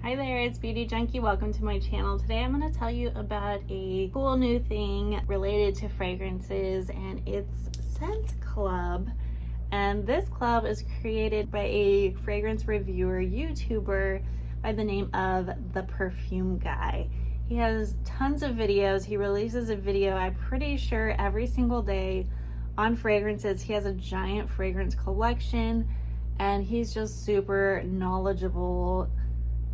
Hi there, it's Beauty Junkie. Welcome to my channel. Today I'm going to tell you about a cool new thing related to fragrances, and it's Scent Club. And this club is created by a fragrance reviewer YouTuber by the name of the Perfume Guy. He has tons of videos. He releases a video, I'm pretty sure, every single day on fragrances. He has a giant fragrance collection, and he's just super knowledgeable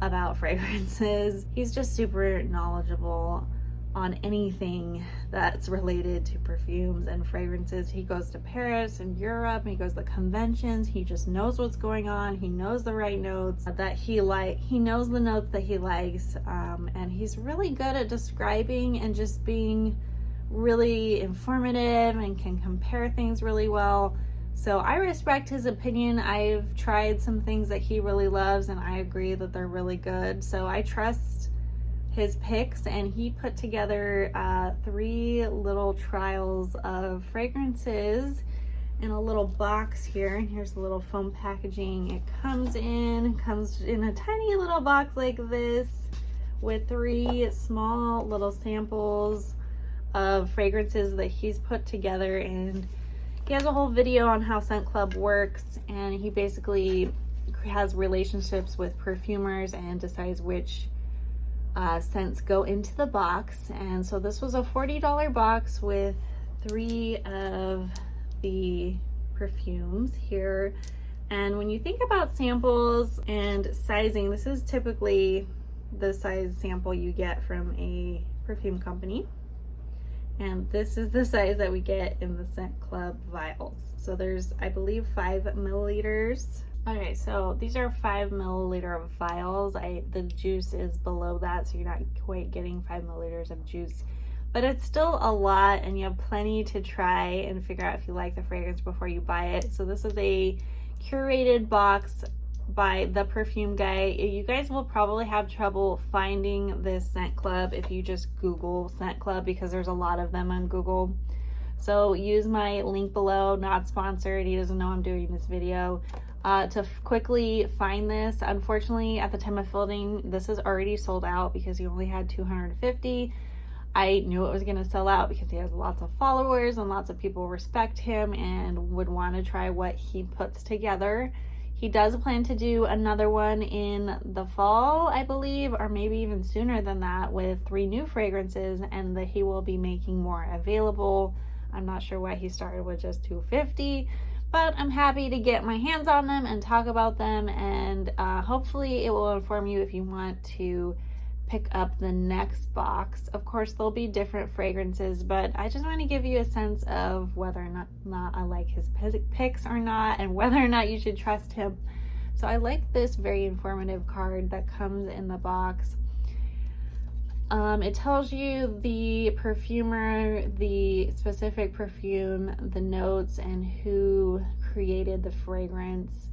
about fragrances. He's just super knowledgeable on anything that's related to perfumes and fragrances. He goes to Paris and Europe, and he goes to conventions. He just knows what's going on. He knows the right notes that he knows the notes that he likes, and he's really good at describing and just being really informative and can compare things really well. So I respect his opinion. I've tried some things that he really loves, and I agree that they're really good. So I trust his picks, and he put together 3 little trials of fragrances in a little box here. And here's the little foam packaging. It comes in a tiny little box like this with 3 small little samples of fragrances that he's put together. And he has a whole video on how Scent Club works, and he basically has relationships with perfumers and decides which scents go into the box. And so this was a $40 box with 3 of the perfumes here. And when you think about samples and sizing, this is typically the size sample you get from a perfume company. And this is the size that we get in the Scent Club vials. So there's, I believe, 5 milliliters. Okay, so these are 5 milliliter vials. The juice is below that, so you're not quite getting 5 milliliters of juice. But it's still a lot, and you have plenty to try and figure out if you like the fragrance before you buy it. So this is a curated box by the Perfume Guy. You guys will probably have trouble finding this Scent Club if you just Google Scent Club, because there's a lot of them on Google. So use my link below, not sponsored, he doesn't know I'm doing this video, to quickly find this. Unfortunately, at the time of filming, this is already sold out because he only had 250. I knew it was going to sell out because he has lots of followers and lots of people respect him and would want to try what he puts together. He does plan to do another one in the fall, I believe, or maybe even sooner than that, with 3 new fragrances, and that he will be making more available. I'm not sure why he started with just 250, but I'm happy to get my hands on them and talk about them, and hopefully it will inform you if you want to pick up the next box. Of course, there'll be different fragrances, but I just want to give you a sense of whether or not I like his picks or not, and whether or not you should trust him. So I like this very informative card that comes in the box. It tells you the perfumer, the specific perfume, the notes, and who created the fragrance,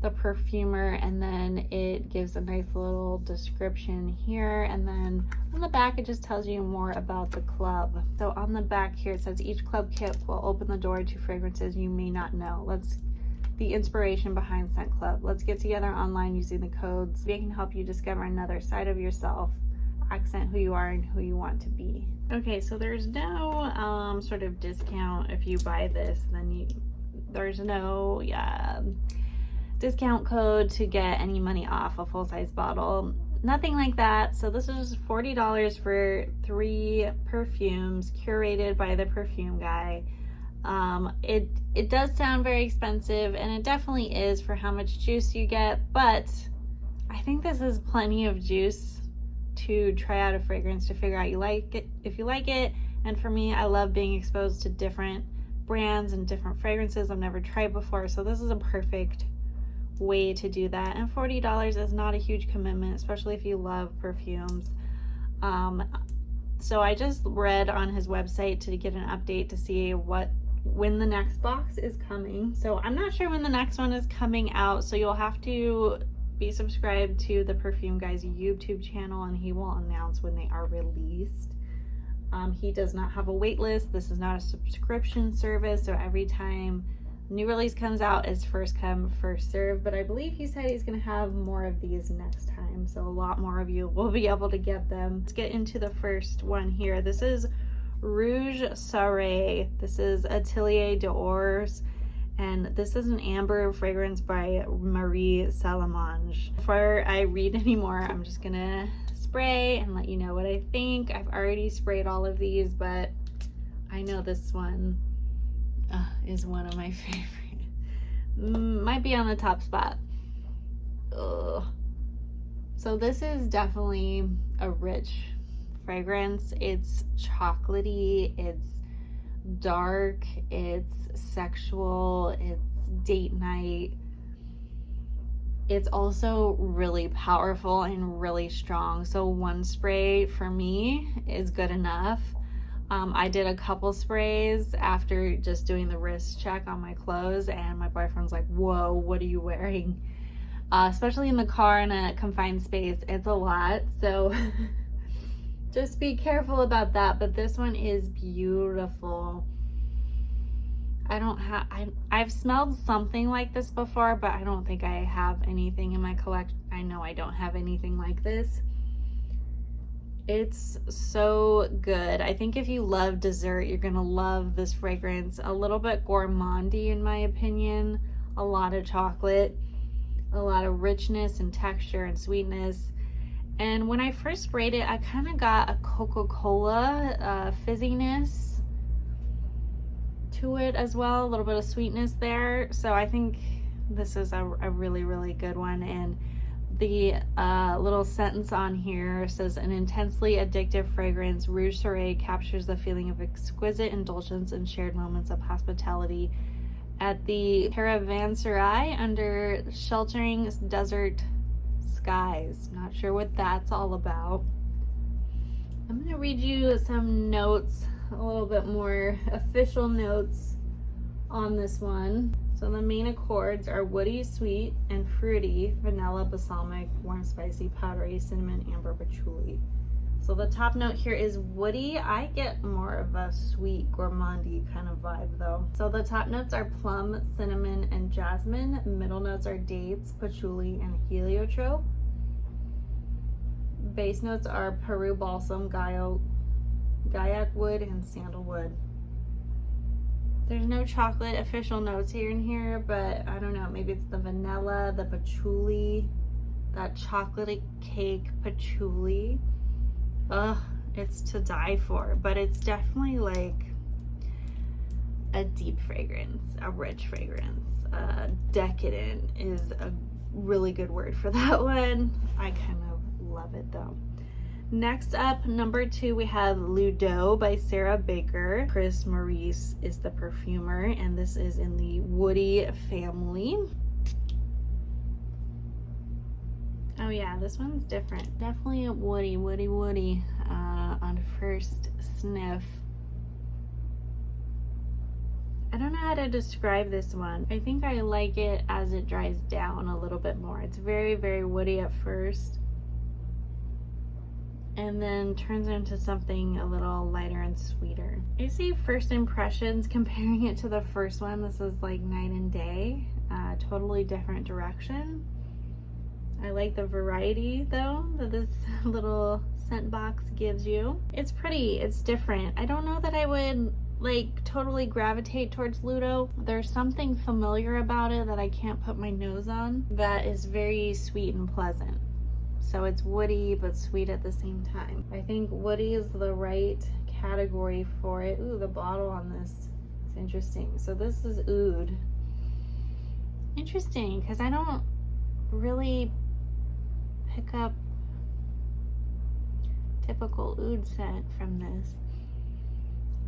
the perfumer, and then it gives a nice little description here. And then on the back it just tells you more about the club. So on the back here it says each club kit will open the door to fragrances you may not know. The inspiration behind Scent Club. Let's get together online using the codes. They can help you discover another side of yourself, accent who you are and who you want to be. Okay, so there's no sort of discount if you buy this. There's no discount code to get any money off a full-size bottle, nothing like that. So this is just $40 for 3 perfumes curated by the Perfume Guy. It does sound very expensive, and it definitely is for how much juice you get, but I think this is plenty of juice to try out a fragrance, to figure out if you like it. And for me, I love being exposed to different brands and different fragrances I've never tried before, so this is a perfect way to do that. And $40 is not a huge commitment, especially if you love perfumes. So I just read on his website to get an update to see when the next box is coming. So I'm not sure when the next one is coming out, so you'll have to be subscribed to the Perfume Guy's YouTube channel, and he will announce when they are released. He does not have a wait list. This is not a subscription service, so every time new release comes out is first come, first serve, but I believe he said he's going to have more of these next time. time, so a lot more of you will be able to get them. Let's get into the first one here. This is Rouge Soirée. This is Atelier d'Ors, and this is an amber fragrance by Marie Salamange. Before I read anymore, I'm just gonna spray and let you know what I think. I've already sprayed all of these, but I know this one is one of my favorite. Might be on the top spot. Ugh. So this is definitely a rich fragrance. It's chocolatey, it's dark, it's sexual, it's date night. It's also really powerful and really strong. So one spray for me is good enough. I did a couple sprays after just doing the wrist check on my clothes, and my boyfriend's like, whoa, what are you wearing? Especially in the car in a confined space, it's a lot. So just be careful about that. But this one is beautiful. I've smelled something like this before, but I don't think I have anything in my collection. I know I don't have anything like this. It's so good. I think if you love dessert, you're gonna love this fragrance. A little bit gourmandy in my opinion, a lot of chocolate, a lot of richness and texture and sweetness. And when I first sprayed it, I kind of got a Coca-Cola fizziness to it as well, a little bit of sweetness there. So I think this is a really, really good one. And the little sentence on here says, an intensely addictive fragrance, Rouge Soirée captures the feeling of exquisite indulgence and shared moments of hospitality at the caravanserai under sheltering desert skies. Not sure what that's all about. I'm going to read you some notes, a little bit more official notes on this one. So the main accords are woody, sweet, and fruity, vanilla, balsamic, warm, spicy, powdery, cinnamon, amber, patchouli. So the top note here is woody. I get more of a sweet, gourmandy kind of vibe though. So the top notes are plum, cinnamon, and jasmine. Middle notes are dates, patchouli, and heliotrope. Base notes are Peru balsam, gaiac wood, and sandalwood. There's no chocolate official notes here in here, but I don't know, maybe it's the vanilla, the patchouli, that chocolate cake patchouli. Ugh, it's to die for, but it's definitely like a deep fragrance, a rich fragrance. Decadent is a really good word for that one. I kind of love it though. Next up, number 2, we have Ludo by Sarah Baker. Chris Maurice is the perfumer, and this is in the woody family. Oh yeah, this one's different. Definitely a woody on first sniff. I don't know how to describe this one. I think I like it as it dries down a little bit more. It's very, very woody at first, and then turns into something a little lighter and sweeter. I see first impressions comparing it to the first one. This is like night and day, totally different direction. I like the variety though that this little scent box gives you. It's pretty, it's different. I don't know that I would like totally gravitate towards Ludo. There's something familiar about it that I can't put my nose on that is very sweet and pleasant. So it's woody but sweet at the same time. I think woody is the right category for it. Ooh, the bottle on this is interesting. So this is oud. Interesting, because I don't really pick up typical oud scent from this,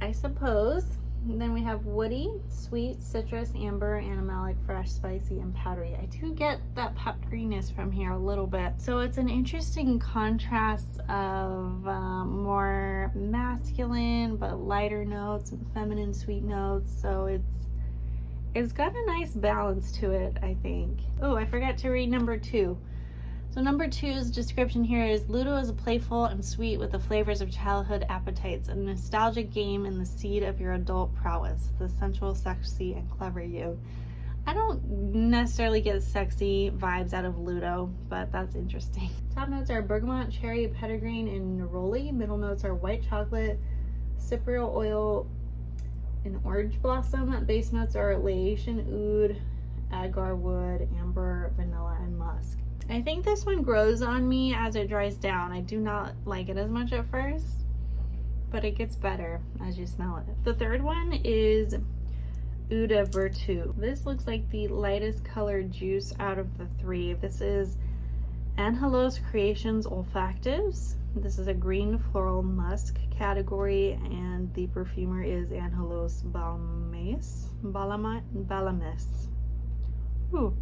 I suppose. And then we have woody, sweet, citrus, amber, animalic, fresh, spicy, and powdery. I do get that powderiness from here a little bit. So it's an interesting contrast of more masculine but lighter notes and feminine sweet notes. So it's got a nice balance to it, I think. Oh, I forgot to read number 2. So number 2's description here is, Ludo is playful and sweet with the flavors of childhood appetites, a nostalgic game in the seed of your adult prowess, the sensual, sexy, and clever you. I don't necessarily get sexy vibes out of Ludo, but that's interesting. Top notes are bergamot, cherry, petitgrain, and neroli. Middle notes are white chocolate, cypriol oil, and orange blossom. Base notes are laetian oud, agar wood, amber, vanilla, and musk. I think this one grows on me as it dries down. I do not like it as much at first, but it gets better as you smell it. The third one is Ooda Vertu. This looks like the lightest colored juice out of the three. This is Angelos Creations Olfactives. This is a green floral musk category, and the perfumer is Angelos Balamis. Ooh.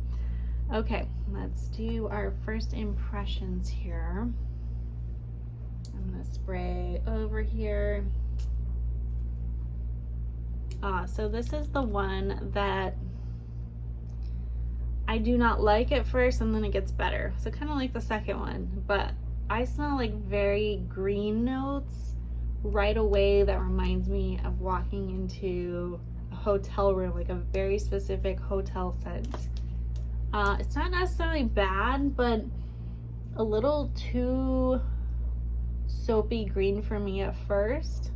Okay, let's do our first impressions here. I'm gonna spray over here. So this is the one that I do not like at first, and then it gets better. So kind of like the second one, but I smell like very green notes right away. That reminds me of walking into a hotel room, like a very specific hotel scent. It's not necessarily bad, but a little too soapy green for me at first.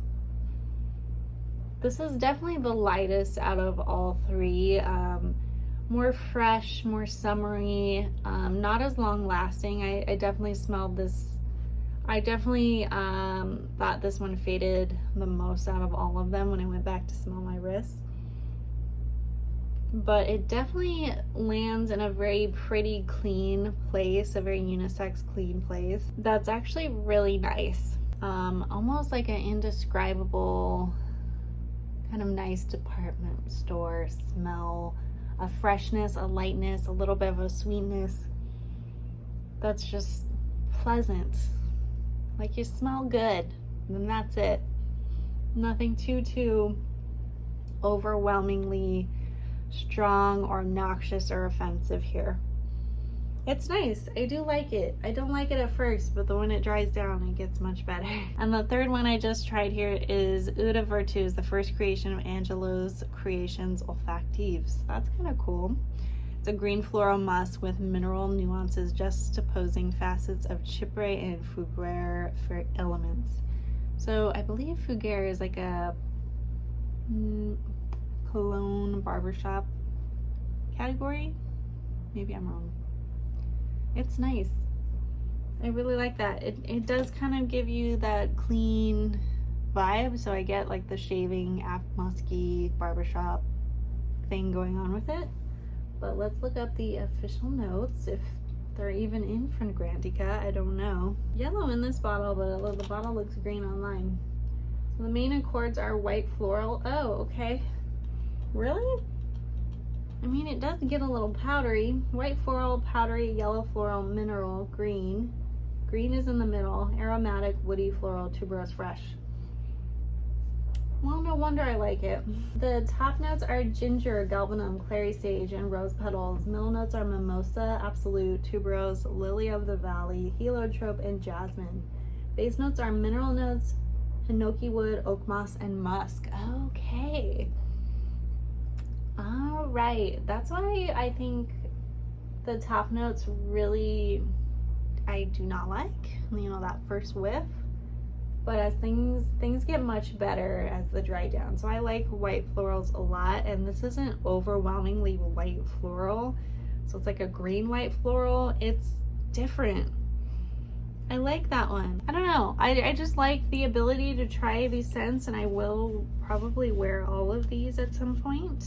This is definitely the lightest out of all three. More fresh, more summery, not as long lasting. I definitely smelled this. I definitely thought this one faded the most out of all of them when I went back to smell my wrist. But it definitely lands in a very pretty, clean place, a very unisex, clean place. That's actually really nice. Almost like an indescribable, kind of nice department store smell. A freshness, a lightness, a little bit of a sweetness. That's just pleasant. Like you smell good, and that's it. Nothing too overwhelmingly strong or obnoxious or offensive here. It's nice. I do like it. I don't like it at first, but when it dries down, it gets much better. And the third one I just tried here is Uda Virtues, the first creation of Angelos Creations Olfactives. That's kind of cool. It's a green floral musk with mineral nuances juxtaposing facets of chypre and fougere for elements. So I believe fougere is like a cologne barbershop category. Maybe I'm wrong. It's nice. I really like that. It does kind of give you that clean vibe, so I get like the shaving, musky barbershop thing going on with it. But let's look up the official notes, if they're even in Fragrantica. I don't know. Yellow in this bottle, but the bottle looks green online. So the main accords are white floral. Oh, okay. Really? I mean, it does get a little powdery. White floral, powdery, yellow floral, mineral, green. Green is in the middle. Aromatic, woody, floral, tuberose, fresh. Well, no wonder I like it. The top notes are ginger, galbanum, clary sage, and rose petals. Middle notes are mimosa, absolute, tuberose, lily of the valley, heliotrope, and jasmine. Base notes are mineral notes, hinoki wood, oak moss, and musk. Okay. All right. That's why I think the top notes really, I do not like, you know, that first whiff. But as things get much better as the dry down. So I like white florals a lot, and this isn't overwhelmingly white floral. So it's like a green white floral. It's different. I like that one. I don't know. I just like the ability to try these scents, and I will probably wear all of these at some point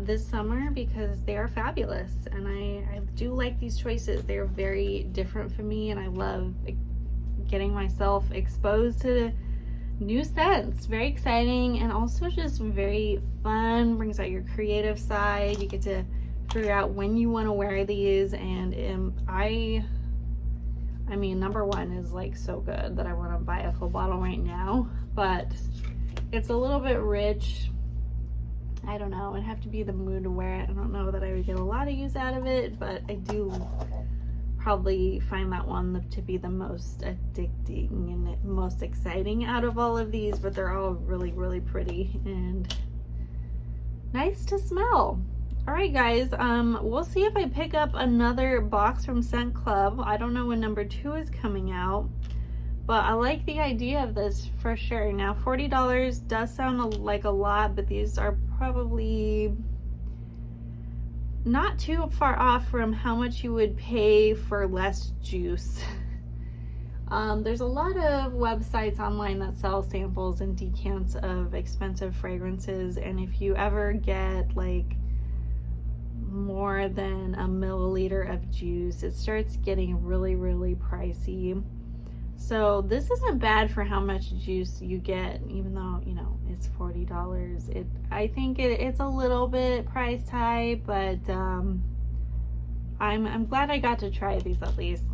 this summer because they are fabulous. And I do like these choices. They're very different for me, and I love getting myself exposed to new scents. Very exciting, and also just very fun. Brings out your creative side. You get to figure out when you want to wear these, and I mean, number one is like so good that I want to buy a full bottle right now, but it's a little bit rich. I don't know, I'd have to be the mood to wear it. I don't know that I would get a lot of use out of it, but I do probably find that one to be the most addicting and most exciting out of all of these, but they're all really, really pretty and nice to smell. Alright guys, we'll see if I pick up another box from Scent Club. I don't know when number 2 is coming out, but I like the idea of this for sure. Now $40 does sound like a lot, but these are probably not too far off from how much you would pay for less juice. There's a lot of websites online that sell samples and decants of expensive fragrances, and if you ever get like more than a milliliter of juice, it starts getting really pricey. So this isn't bad for how much juice you get, even though, you know, it's $40. I think it's a little bit priced high, but I'm glad I got to try these at least.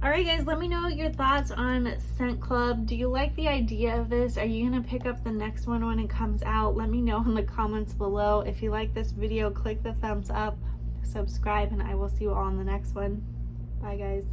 Alright guys, let me know your thoughts on Scent Club. Do you like the idea of this? Are you going to pick up the next one when it comes out? Let me know in the comments below. If you like this video, click the thumbs up, subscribe, and I will see you all in the next one. Bye guys.